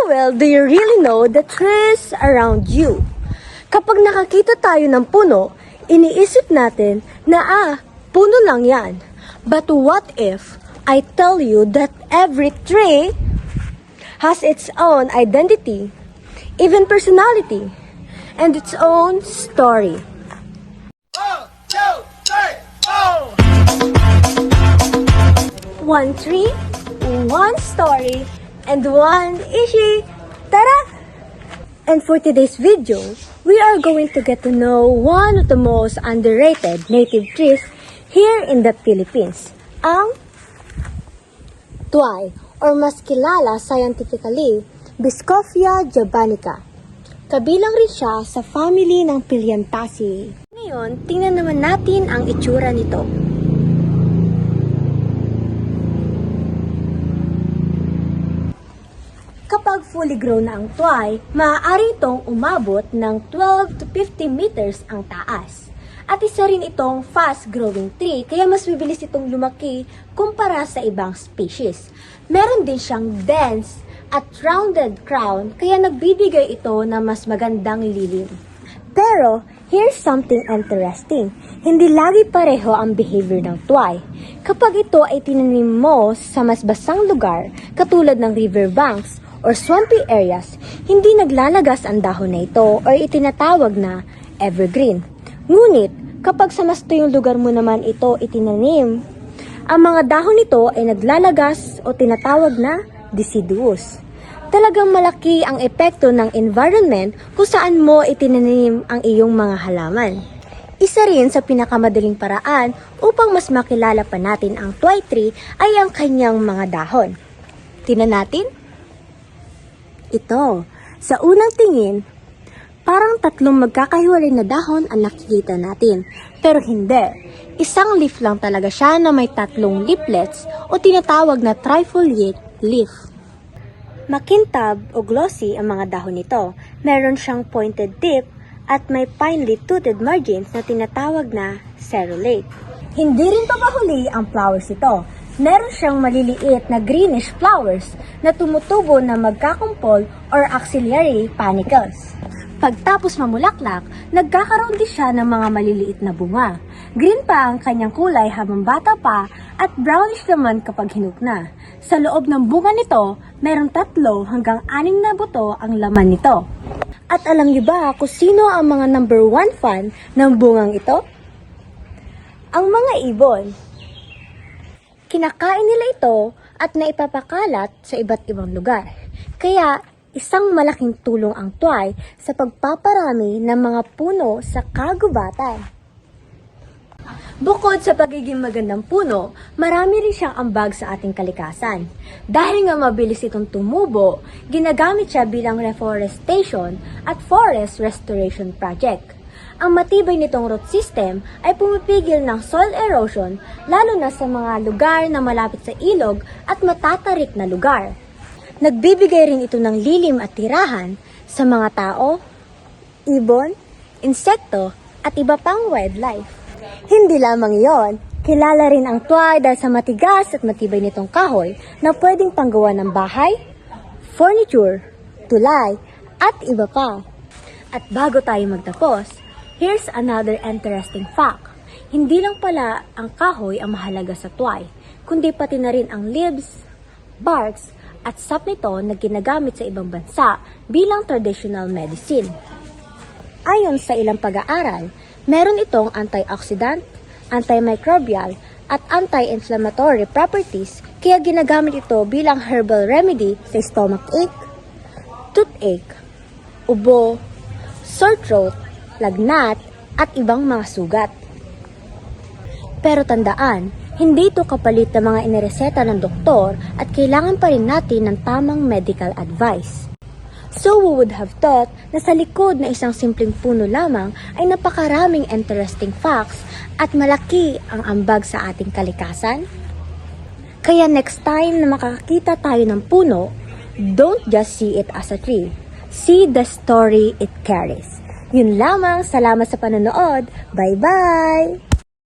well do you really know the trees around you? Kapag nakakita tayo ng puno, iniisip natin na puno lang yan. But what if I tell you that every tree has its own identity, even personality, and its own story? 1, 2, 3, oh! One tree, one story, and one issue. Tara! And for today's video, we are going to get to know one of the most underrated native trees here in the Philippines, ang tuay, or mas kilala scientifically, Biscoffia japonica. Kabilang rin siya sa family ng Pilliantaceae. Ngayon, tingnan naman natin ang itsura nito. Kapag fully grown na ang tuay, maaari itong umabot ng 12 to 50 meters ang taas. At isa rin itong fast-growing tree, kaya mas bibilis itong lumaki kumpara sa ibang species. Meron din siyang dense at rounded crown, kaya nagbibigay ito ng mas magandang lilim. Pero, here's something interesting. Hindi lagi pareho ang behavior ng tuay. Kapag ito ay tinanim mo sa mas basang lugar, katulad ng riverbanks or swampy areas, hindi naglalagas ang dahon na ito or itinatawag na evergreen. Ngunit, kapag sa mas tuyong lugar mo naman ito itinanim, ang mga dahon nito ay naglalagas o tinatawag na deciduous. Talagang malaki ang epekto ng environment kung saan mo itinanim ang iyong mga halaman. Isa rin sa pinakamadaling paraan upang mas makilala pa natin ang tuay tree ay ang kanyang mga dahon. Tingnan natin. Ito, sa unang tingin, parang tatlong magkakahiwalay na dahon ang nakikita natin. Pero hindi, isang leaf lang talaga siya na may tatlong leaflets o tinatawag na trifoliate leaf. Makintab o glossy ang mga dahon nito. Meron siyang pointed tip at may finely toothed margins na tinatawag na cerulate. Hindi rin papahuli ang flowers ito. Meron siyang maliliit na greenish flowers na tumutubo na magkakumpol or axillary panicles. Pagtapos mamulaklak, nagkakaroon din siya ng mga maliliit na bunga. Green pa ang kanyang kulay habang bata pa at brownish naman kapag hinog na. Sa loob ng bunga nito, meron 3 hanggang 6 na buto ang laman nito. At alam niyo ba kung sino ang mga number 1 fan ng bungang ito? Ang mga ibon. Kinakain nila ito at naipapakalat sa iba't ibang lugar. Kaya, isang malaking tulong ang tuay sa pagpaparami ng mga puno sa kagubatan. Bukod sa pagiging magandang puno, marami rin siyang ambag sa ating kalikasan. Dahil nga mabilis itong tumubo, ginagamit siya bilang reforestation at forest restoration project. Ang matibay nitong root system ay pumipigil ng soil erosion lalo na sa mga lugar na malapit sa ilog at matatarik na lugar. Nagbibigay rin ito ng lilim at tirahan sa mga tao, ibon, insekto at iba pang wildlife. Hindi lamang iyon, kilala rin ang tuay dahil sa matigas at matibay nitong kahoy na pwedeng panggawa ng bahay, furniture, tulay at iba pa. At bago tayo magtapos, here's another interesting fact. Hindi lang pala ang kahoy ang mahalaga sa tuay, kundi pati na rin ang leaves, barks, at sap nito na ginagamit sa ibang bansa bilang traditional medicine. Ayon sa ilang pag-aaral, meron itong antioxidant, antimicrobial, at anti-inflammatory properties kaya ginagamit ito bilang herbal remedy sa stomach ache, toothache, ubo, sore throat, lagnat, at ibang mga sugat. Pero tandaan, hindi ito kapalit ng mga inireseta ng doktor at kailangan pa rin natin ng tamang medical advice. So we would have thought na sa likod na isang simpleng puno lamang ay napakaraming interesting facts at malaki ang ambag sa ating kalikasan. Kaya next time na makakita tayo ng puno, don't just see it as a tree. See the story it carries. Yun lamang, salamat sa panonood. Bye-bye!